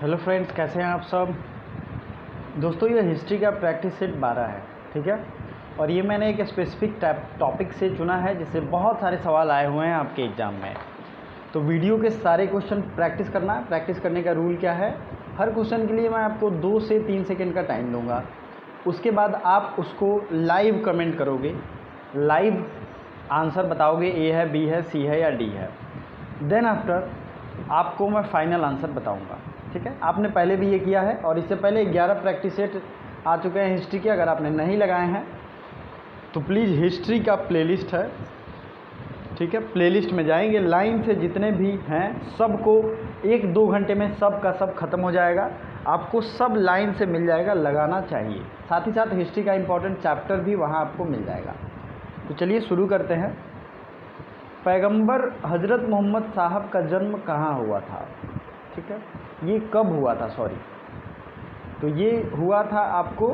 Hello friends, कैसे हैं आप सब। दोस्तों, ये हिस्ट्री का प्रैक्टिस सेट 12 है, ठीक है। और ये मैंने एक स्पेसिफिक टॉपिक से चुना है जिससे बहुत सारे सवाल आए हुए हैं आपके एग्ज़ाम में। तो वीडियो के सारे क्वेश्चन प्रैक्टिस करना है। प्रैक्टिस करने का रूल क्या है, हर क्वेश्चन के लिए मैं आपको 2 से 3 सेकेंड का टाइम दूंगा। उसके बाद आप उसको लाइव कमेंट करोगे, लाइव आंसर बताओगे, ए है, बी है, सी है या डी है। देन आफ्टर आपको मैं फाइनल आंसर बताऊंगा, ठीक है। आपने पहले भी ये किया है और इससे पहले 11 प्रैक्टिस सेट आ चुके हैं हिस्ट्री के। अगर आपने नहीं लगाए हैं तो प्लीज़ हिस्ट्री का प्लेलिस्ट है, ठीक है, प्लेलिस्ट में जाएंगे, लाइन से जितने भी हैं सबको 1-2 घंटे में सब का सब खत्म हो जाएगा। आपको सब लाइन से मिल जाएगा, लगाना चाहिए। साथ ही साथ हिस्ट्री का इम्पोर्टेंट चैप्टर भी वहाँ आपको मिल जाएगा। तो चलिए शुरू करते हैं। पैगंबर हज़रत मोहम्मद साहब का जन्म कहाँ हुआ था, ठीक है, ये कब हुआ था, सॉरी, तो ये हुआ था, आपको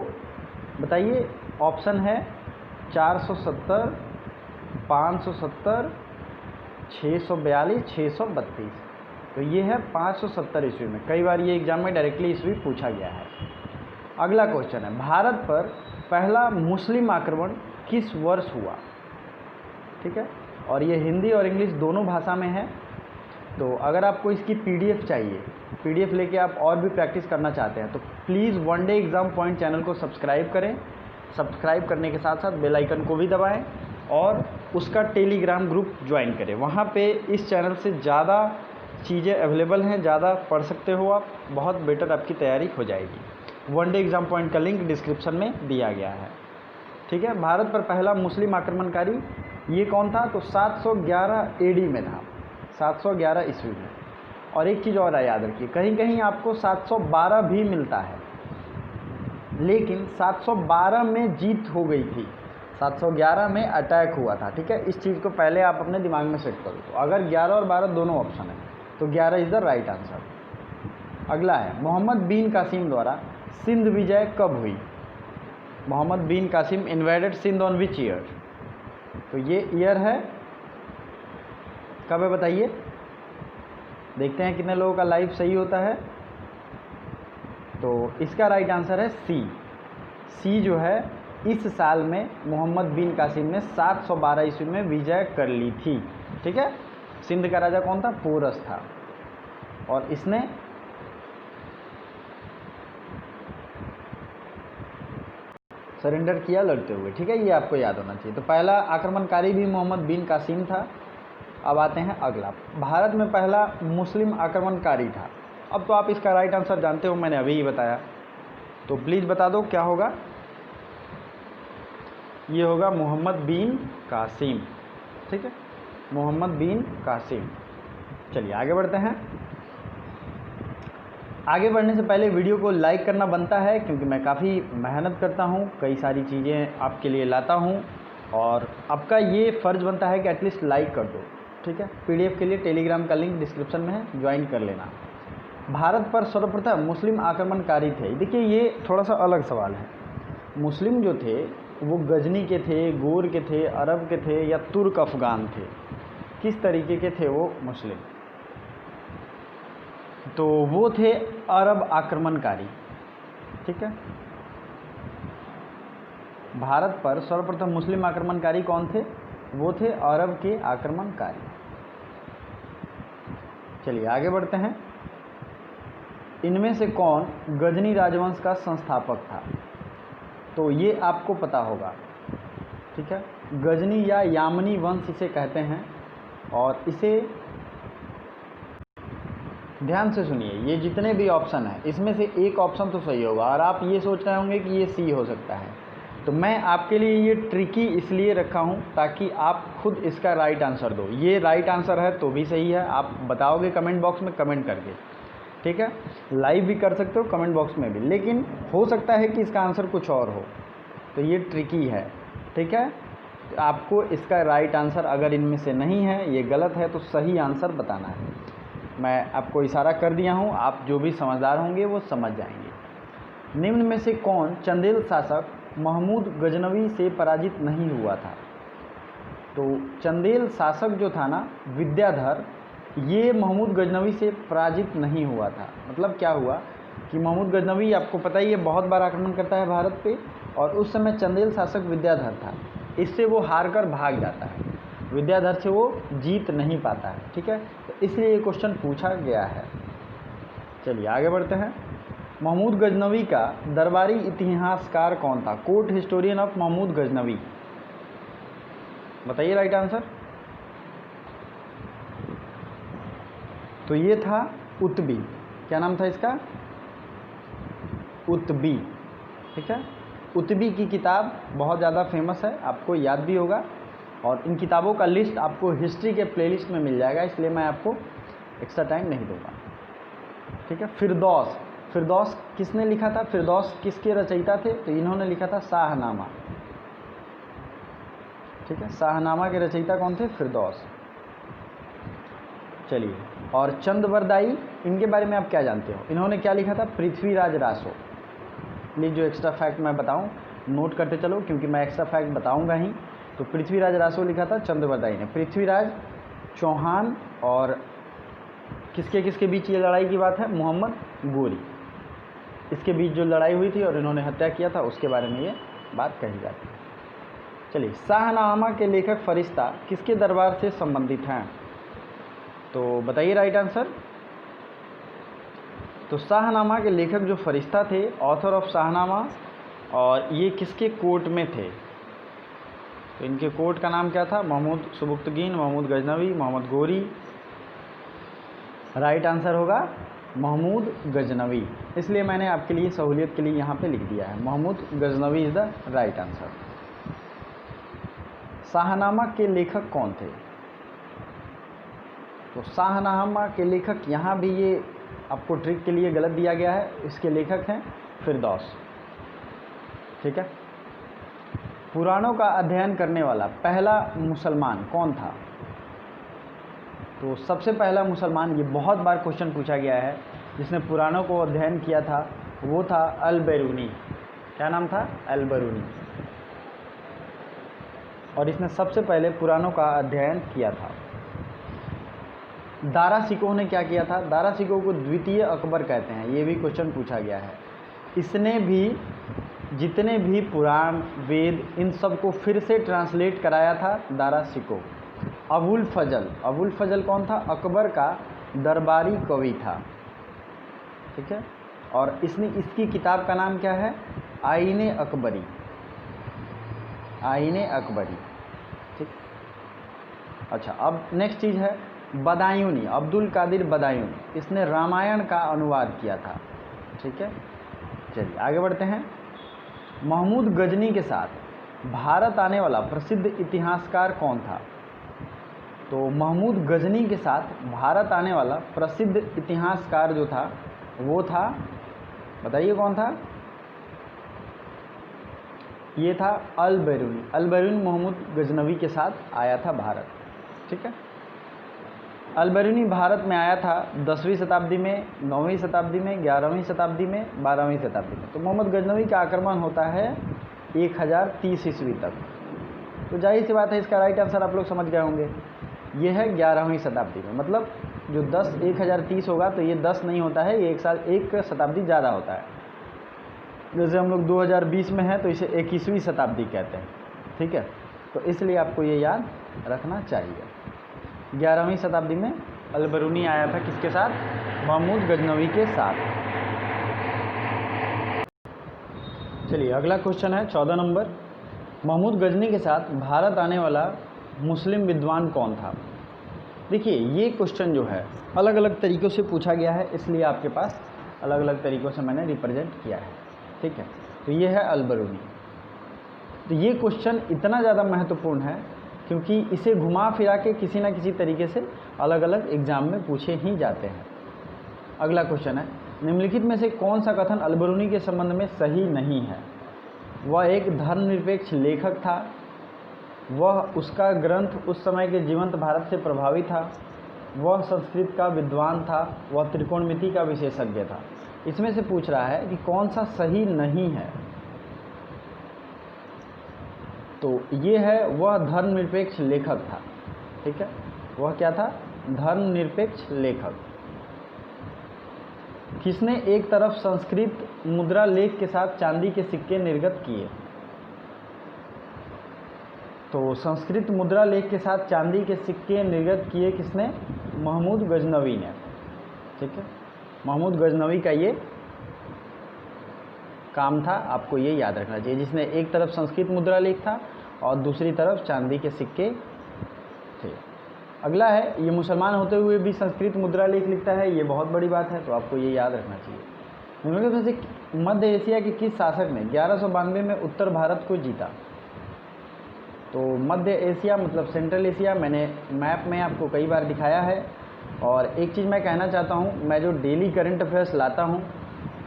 बताइए। ऑप्शन है 470, 570, 642, 632। तो ये है 570 ईस्वी में। कई बार ये एग्ज़ाम में डायरेक्टली ईस्वी पूछा गया है। अगला क्वेश्चन है, भारत पर पहला मुस्लिम आक्रमण किस वर्ष हुआ, ठीक है। और ये हिंदी और इंग्लिश दोनों भाषा में है। तो अगर आपको इसकी पीडीएफ चाहिए, पीडीएफ लेके आप और भी प्रैक्टिस करना चाहते हैं तो please one day exam point channel को सब्सक्राइब करें। सब्सक्राइब करने के साथ साथ बेल आइकन को भी दबाएं और उसका टेलीग्राम ग्रुप ज्वाइन करें। वहाँ पे इस चैनल से ज़्यादा चीज़ें अवेलेबल हैं, ज़्यादा पढ़ सकते हो आप, बहुत बेटर आपकी तैयारी हो जाएगी। वन डे एग्ज़ाम पॉइंट का लिंक डिस्क्रिप्शन में दिया गया है, ठीक है। भारत पर पहला मुस्लिम आक्रमणकारी ये कौन था, तो 711 एडी में था, 711 ईस्वी में। और एक चीज़ और है, याद रखिए, कहीं कहीं आपको 712 भी मिलता है, लेकिन 712 में जीत हो गई थी, 711 में अटैक हुआ था, ठीक है। इस चीज़ को पहले आप अपने दिमाग में सेट करो। तो अगर 11 और 12 दोनों ऑप्शन है तो 11 इज़ द राइट आंसर। अगला है, मोहम्मद बिन कासिम द्वारा सिंध विजय कब हुई। Muhammad bin Qasim invaded Sindh on which year. तो ये ईयर है, कब है बताइए। देखते हैं कितने लोगों का लाइव सही होता है। तो इसका राइट आंसर है सी। सी जो है, इस साल में मोहम्मद बिन कासिम ने 712 ईस्वी में विजय कर ली थी, ठीक है। सिंध का राजा कौन था, पोरस था। और इसने सरेंडर किया लड़ते हुए, ठीक है, ये आपको याद होना चाहिए। तो पहला आक्रमणकारी भी मोहम्मद बिन कासिम था। अब आते हैं अगला, भारत में पहला मुस्लिम आक्रमणकारी था। अब तो आप इसका राइट आंसर जानते हो, मैंने अभी ही बताया। तो प्लीज़ बता दो क्या होगा। ये होगा मोहम्मद बिन कासिम, ठीक है, मोहम्मद बिन कासिम। चलिए आगे बढ़ते हैं। आगे बढ़ने से पहले वीडियो को लाइक करना बनता है, क्योंकि मैं काफ़ी मेहनत करता हूँ, कई सारी चीज़ें आपके लिए लाता हूँ और आपका ये फ़र्ज़ बनता है कि एटलीस्ट लाइक कर दो, ठीक है। पीडीएफ के लिए टेलीग्राम का लिंक डिस्क्रिप्शन में है, ज्वाइन कर लेना। भारत पर सर्वप्रथम मुस्लिम आक्रमणकारी थे। देखिए, ये थोड़ा सा अलग सवाल है। मुस्लिम जो थे वो गजनी के थे, गोर के थे, अरब के थे या तुर्क अफ़गान थे, किस तरीके के थे वो मुस्लिम। तो वो थे अरब आक्रमणकारी, ठीक है। भारत पर सर्वप्रथम मुस्लिम आक्रमणकारी कौन थे, वो थे अरब के आक्रमणकारी। चलिए आगे बढ़ते हैं। इनमें से कौन गजनी राजवंश का संस्थापक था। तो ये आपको पता होगा, ठीक है। गजनी या यामनी वंश इसे कहते हैं। और इसे ध्यान से सुनिए, ये जितने भी ऑप्शन हैं इसमें से एक ऑप्शन तो सही होगा। और आप ये सोच रहे होंगे कि ये सी हो सकता है, तो मैं आपके लिए ये ट्रिकी इसलिए रखा हूँ ताकि आप खुद इसका राइट आंसर दो। ये राइट आंसर है तो भी सही है, आप बताओगे कमेंट बॉक्स में कमेंट करके, ठीक है। लाइव भी कर सकते हो, कमेंट बॉक्स में भी, लेकिन हो सकता है कि इसका आंसर कुछ और हो, तो ये ट्रिकी है, ठीक है। आपको इसका राइट आंसर अगर इनमें से नहीं है, ये गलत है, तो सही आंसर बताना है। मैं आपको इशारा कर दिया हूँ, आप जो भी समझदार होंगे वो समझ जाएंगे। निम्न में से कौन चंदेल शासक महमूद गजनवी से पराजित नहीं हुआ था। तो चंदेल शासक जो था ना, विद्याधर, ये महमूद गजनवी से पराजित नहीं हुआ था। मतलब क्या हुआ कि महमूद गजनवी आपको पता ही है बहुत बार आक्रमण करता है भारत पे, और उस समय चंदेल शासक विद्याधर था, इससे वो हार कर भाग जाता है, विद्याधर से वो जीत नहीं पाता है। ठीक है, तो इसलिए ये क्वेश्चन पूछा गया है। चलिए आगे बढ़ते हैं। महमूद गजनवी का दरबारी इतिहासकार कौन था? Court historian of Mahmud Ghaznavi, बताइए राइट आंसर। तो ये था उत्बी। क्या नाम था इसका? उत्बी। ठीक है, उत्बी की किताब बहुत ज़्यादा फेमस है, आपको याद भी होगा, और इन किताबों का लिस्ट आपको हिस्ट्री के प्लेलिस्ट में मिल जाएगा, इसलिए मैं आपको एक्स्ट्रा टाइम नहीं दूंगा। ठीक है, फिरदौस। फिरदौस किसने लिखा था? फिरदौस किसके रचयिता थे? तो इन्होंने लिखा था शाहनामा। ठीक है, शाहनामा के रचयिता कौन थे? फिरदौस। चलिए, और चंदबरदाई, इनके बारे में आप क्या जानते हो? इन्होंने क्या लिखा था? पृथ्वीराज रासो। प्लीज़ जो एक्स्ट्रा फैक्ट मैं बताऊं नोट करते चलो, क्योंकि मैं एक्स्ट्रा फैक्ट बताऊंगा ही। तो पृथ्वीराज रासो लिखा था चंदबरदाई ने। पृथ्वीराज चौहान और किसके किसके बीच ये लड़ाई की बात है? मोहम्मद गोरी, इसके बीच जो लड़ाई हुई थी और इन्होंने हत्या किया था, उसके बारे में ये बात कही जाती है। चलिए, शाहनामा के लेखक फरिश्ता किसके दरबार से संबंधित हैं? तो बताइए राइट आंसर। तो शाहनामा के लेखक जो फरिश्ता थे, ऑथर ऑफ शाहनामा, और ये किसके कोर्ट में थे? तो इनके कोर्ट का नाम क्या था? महमूद सुबुक्तगीन, महमूद गजनवी, मोहम्मद गोरी। राइट आंसर होगा महमूद गजनवी, इसलिए मैंने आपके लिए सहूलियत के लिए यहाँ पे लिख दिया है, Mahmud Ghaznavi is the right answer. Shahnama के लेखक कौन थे? तो शाहनामा के लेखक, यहाँ भी ये आपको ट्रिक के लिए गलत दिया गया है, इसके लेखक हैं फिरदौस। ठीक है, पुराणों का अध्ययन करने वाला पहला मुसलमान कौन था? तो सबसे पहला मुसलमान, ये बहुत बार क्वेश्चन पूछा गया है, जिसने पुराणों को अध्ययन किया था वो था अल-बिरूनी। क्या नाम था? अल-बिरूनी। और इसने सबसे पहले पुराणों का अध्ययन किया था। दारा शिकोह ने क्या किया था? दारा शिकोह को द्वितीय अकबर कहते हैं, ये भी क्वेश्चन पूछा गया है। इसने भी जितने भी पुराण वेद इन सब को फिर से ट्रांसलेट कराया था दारा शिकोह। अबुल फजल, अबुल फजल कौन था? अकबर का दरबारी कवि था। ठीक है, और इसकी किताब का नाम क्या है? आईने अकबरी। आईने अकबरी। ठीक, अच्छा, अब नेक्स्ट चीज़ है बदायूनी, अब्दुल कादिर बदायूनी, इसने रामायण का अनुवाद किया था। ठीक है, चलिए आगे बढ़ते हैं। महमूद गजनी के साथ भारत आने वाला प्रसिद्ध इतिहासकार कौन था? तो महमूद गजनी के साथ भारत आने वाला प्रसिद्ध इतिहासकार जो था वो था, बताइए कौन था? ये था अल-बिरूनी। अल-बिरूनी महमूद गजनवी के साथ आया था भारत। ठीक है, अल-बिरूनी भारत में आया था 10वीं शताब्दी में, 9वीं शताब्दी में, 11वीं शताब्दी में, 12वीं शताब्दी में। तो मोहम्मद गजनवी का आक्रमण होता है 1030 ईस्वी तक। तो जाहिर सी बात है इसका राइट आंसर आप लोग समझ गए होंगे, ये है 11वीं शताब्दी में। मतलब जो 1030 होगा तो ये 10 नहीं होता है, ये एक शताब्दी ज़्यादा होता है। जैसे हम लोग 2020 में हैं तो इसे 21वीं शताब्दी कहते हैं। ठीक है, तो इसलिए आपको ये याद रखना चाहिए। 11वीं शताब्दी में अल-बिरूनी आया था किसके साथ? महमूद गजनवी के साथ। चलिए अगला क्वेश्चन है 14 नंबर। महमूद गजनी के साथ भारत आने वाला मुस्लिम विद्वान कौन था? देखिए ये क्वेश्चन जो है अलग अलग तरीक़ों से पूछा गया है, इसलिए आपके पास अलग अलग तरीक़ों से मैंने रिप्रेजेंट किया है। ठीक है, तो ये है अल-बिरूनी। तो ये क्वेश्चन इतना ज़्यादा महत्वपूर्ण है क्योंकि इसे घुमा फिरा के किसी न किसी तरीके से अलग अलग एग्ज़ाम में पूछे ही जाते हैं। अगला क्वेश्चन है, निम्नलिखित में से कौन सा कथन अल-बिरूनी के संबंध में सही नहीं है? वह एक धर्मनिरपेक्ष लेखक था, वह उसका ग्रंथ उस समय के जीवंत भारत से प्रभावी था, वह संस्कृत का विद्वान था, वह त्रिकोणमिति का विशेषज्ञ था। इसमें से पूछ रहा है कि कौन सा सही नहीं है। तो ये है वह धर्मनिरपेक्ष लेखक था। ठीक है, वह क्या था? धर्मनिरपेक्ष लेखक। किसने एक तरफ संस्कृत मुद्रा लेख के साथ चांदी के सिक्के निर्गत किए? तो संस्कृत मुद्रा लेख के साथ चांदी के सिक्के निर्गत किए किसने? महमूद गजनवी ने। ठीक है, महमूद गजनवी का ये काम था, आपको ये याद रखना चाहिए, जिसने एक तरफ संस्कृत मुद्रा लेख था और दूसरी तरफ चांदी के सिक्के थे। अगला है, ये मुसलमान होते हुए भी संस्कृत मुद्रा लेख लिखता है, ये बहुत बड़ी बात है, तो आपको ये याद रखना चाहिए। निम्नलिखित में से मध्य एशिया के किस शासक ने 1192 में उत्तर भारत को जीता? तो मध्य एशिया मतलब सेंट्रल एशिया, मैंने मैप में आपको कई बार दिखाया है। और एक चीज़ मैं कहना चाहता हूँ, मैं जो डेली करंट अफेयर्स लाता हूँ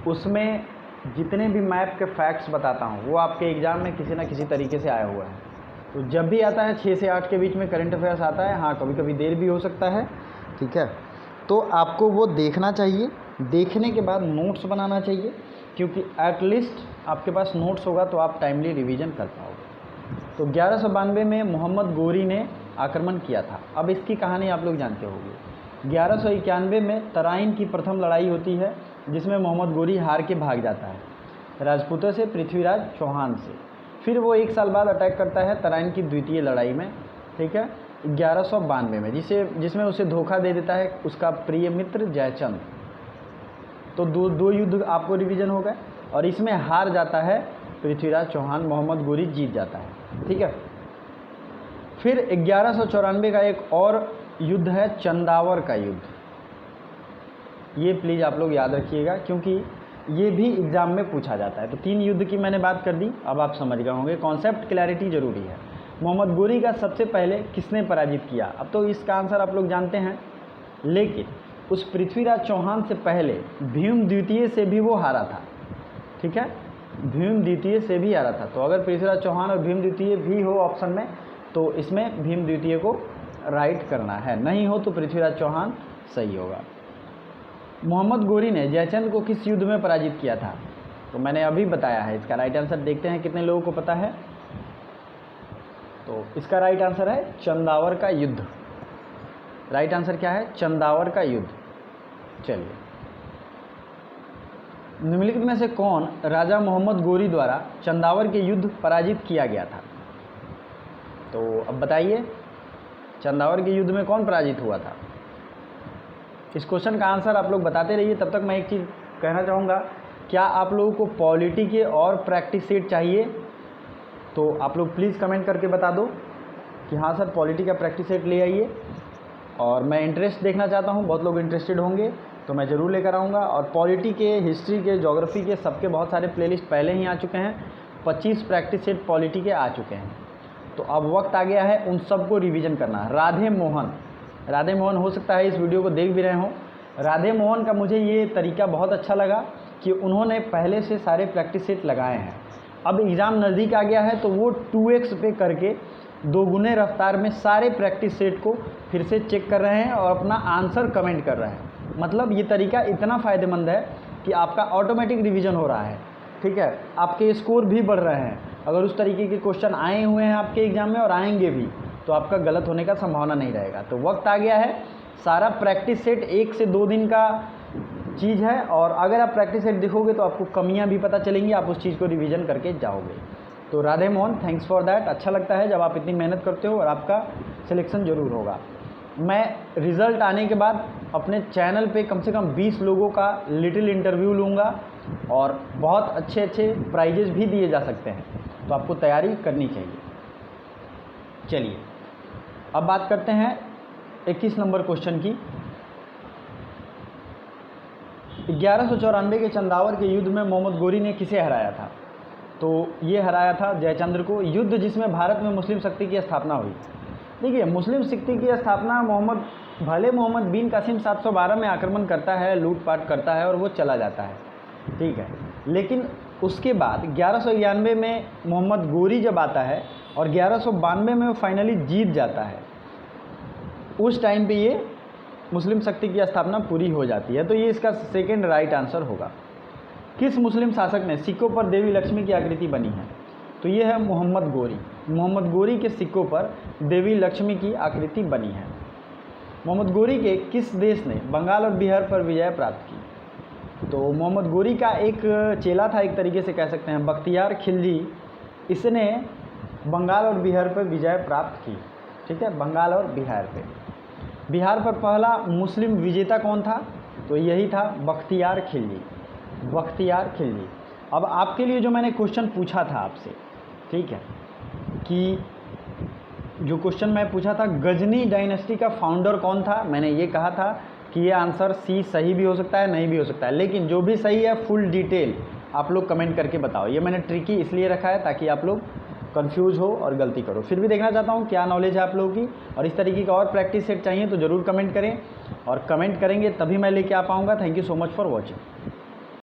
उसमें जितने भी मैप के फैक्ट्स बताता हूँ वो आपके एग्ज़ाम में किसी न किसी तरीके से आया हुआ है। तो जब भी आता है 6 से 8 के बीच में करंट अफेयर्स आता है, हाँ कभी कभी देर भी हो सकता है, ठीक है, तो आपको वो देखना चाहिए। देखने के बाद नोट्स बनाना चाहिए, क्योंकि एटलीस्ट आपके पास नोट्स होगा तो आप टाइमली रिवीजन कर पाओगे। तो 1192 में मोहम्मद गोरी ने आक्रमण किया था। अब इसकी कहानी आप लोग जानते होंगे। 1191 में तराइन की प्रथम लड़ाई होती है, जिसमें मोहम्मद गोरी हार के भाग जाता है राजपूतों से, पृथ्वीराज चौहान से। फिर वो 1 साल बाद अटैक करता है तराइन की द्वितीय लड़ाई में, ठीक है, 1192 में, जिसमें उसे धोखा दे देता है उसका प्रिय मित्र जयचंद। तो दो युद्ध आपको रिवीजन हो गए, और इसमें हार जाता है पृथ्वीराज चौहान, मोहम्मद गोरी जीत जाता है। ठीक है, फिर 1194 का एक और युद्ध है चंदावर का युद्ध। ये प्लीज़ आप लोग याद रखिएगा, क्योंकि ये भी एग्ज़ाम में पूछा जाता है। तो 3 युद्ध की मैंने बात कर दी, अब आप समझ गए होंगे, कॉन्सेप्ट क्लैरिटी जरूरी है। मोहम्मद गोरी का सबसे पहले किसने पराजित किया? अब तो इसका आंसर आप लोग जानते हैं, लेकिन उस पृथ्वीराज चौहान से पहले भीम द्वितीय से भी वो हारा था। ठीक है, भीम द्वितीय से भी हारा था। तो अगर पृथ्वीराज चौहान और भीम द्वितीय भी हो ऑप्शन में, तो इसमें भीम द्वितीय को राइट करना है, नहीं हो तो पृथ्वीराज चौहान सही होगा। मोहम्मद गोरी ने जयचंद को किस युद्ध में पराजित किया था? तो मैंने अभी बताया है, इसका राइट आंसर देखते हैं कितने लोगों को पता है। तो इसका राइट आंसर है चंदावर का युद्ध। राइट आंसर क्या है? चंदावर का युद्ध। चलिए, निम्नलिखित में से कौन राजा मोहम्मद गोरी द्वारा चंदावर के युद्ध पराजित किया गया था? तो अब बताइए, चंदावर के युद्ध में कौन पराजित हुआ था? इस क्वेश्चन का आंसर आप लोग बताते रहिए। तब तक मैं एक चीज़ कहना चाहूँगा, क्या आप लोगों को पॉलिटी के और प्रैक्टिस सेट चाहिए? तो आप लोग प्लीज़ कमेंट करके बता दो कि हाँ सर पॉलिटी का प्रैक्टिस सेट ले आइए। और मैं इंटरेस्ट देखना चाहता हूँ, बहुत लोग इंटरेस्टेड होंगे तो मैं ज़रूर लेकर आऊँगा। और पॉलिटी के, हिस्ट्री के, ज्योग्राफी के सबके बहुत सारे प्लेलिस्ट पहले ही आ चुके हैं। 25 प्रैक्टिस सेट पॉलिटी के आ चुके हैं। तो अब वक्त आ गया है उन सबको रिवीजन करना। राधे मोहन हो सकता है इस वीडियो को देख भी रहे हों। राधे मोहन का मुझे ये तरीका बहुत अच्छा लगा कि उन्होंने पहले से सारे प्रैक्टिस सेट लगाए हैं। अब एग्ज़ाम नज़दीक आ गया है तो वो 2x पे करके 2 गुने रफ्तार में सारे प्रैक्टिस सेट को फिर से चेक कर रहे हैं और अपना आंसर कमेंट कर रहे हैं। मतलब ये तरीका इतना फ़ायदेमंद है कि आपका ऑटोमेटिक रिवीजन हो रहा है। ठीक है, आपके स्कोर भी बढ़ रहे हैं। अगर उस तरीके के क्वेश्चन आए हुए हैं आपके एग्ज़ाम में और आएंगे भी, तो आपका गलत होने का संभावना नहीं रहेगा। तो वक्त आ गया है, सारा प्रैक्टिस सेट 1 से 2 दिन का चीज़ है, और अगर आप प्रैक्टिस सेट देखोगे तो आपको कमियां भी पता चलेंगी, आप उस चीज़ को रिवीजन करके जाओगे। तो Radhe Mohan, thanks for that. अच्छा लगता है जब आप इतनी मेहनत करते हो, और आपका सिलेक्शन ज़रूर होगा। मैं रिज़ल्ट आने के बाद अपने चैनल पे कम से कम 20 लोगों का लिटिल इंटरव्यू लूँगा, और बहुत अच्छे अच्छे प्राइजेस भी दिए जा सकते हैं। तो आपको तैयारी करनी चाहिए। चलिए, अब बात करते हैं 21 नंबर क्वेश्चन की। 1194 के चंदावर के युद्ध में मोहम्मद गोरी ने किसे हराया था? तो ये हराया था जयचंद्र को। युद्ध जिसमें भारत में मुस्लिम शक्ति की स्थापना हुई। देखिए, मुस्लिम शक्ति की स्थापना मोहम्मद बिन कासिम 712 में आक्रमण करता है, लूटपाट करता है और वो चला जाता है, ठीक है। लेकिन उसके बाद 1191 में मोहम्मद गोरी जब आता है और 1192 में वो फाइनली जीत जाता है, उस टाइम पे ये मुस्लिम शक्ति की स्थापना पूरी हो जाती है। तो ये इसका सेकंड राइट आंसर होगा। किस मुस्लिम शासक ने सिक्कों पर देवी लक्ष्मी की आकृति बनी है? तो ये है मोहम्मद गोरी। मोहम्मद गोरी के सिक्कों पर देवी लक्ष्मी की आकृति बनी है। मोहम्मद गोरी के किस देश ने बंगाल और बिहार पर विजय प्राप्त की? तो मोहम्मद गोरी का एक चेला था, एक तरीके से कह सकते हैं, बख्तियार खिलजी, इसने बंगाल और बिहार पर विजय प्राप्त की। ठीक है, बंगाल और बिहार पे। बिहार पर पहला मुस्लिम विजेता कौन था? तो यही था बख्तियार खिलजी, बख्तियार खिलजी। अब आपके लिए जो मैंने क्वेश्चन पूछा था आपसे, ठीक है, कि जो क्वेश्चन मैं पूछा था गजनी डायनेस्टी का फाउंडर कौन था, मैंने ये कहा था कि ये आंसर सी सही भी हो सकता है, नहीं भी हो सकता है, लेकिन जो भी सही है फुल डिटेल आप लोग कमेंट करके बताओ। ये मैंने ट्रिकी इसलिए रखा है ताकि आप लोग कंफ्यूज हो और गलती करो। फिर भी देखना चाहता हूँ क्या नॉलेज है आप लोगों की, और इस तरीके का और प्रैक्टिस सेट चाहिए तो ज़रूर कमेंट करें, और कमेंट करेंगे तभी मैं लेके आ पाऊँगा। Thank you so much for watching.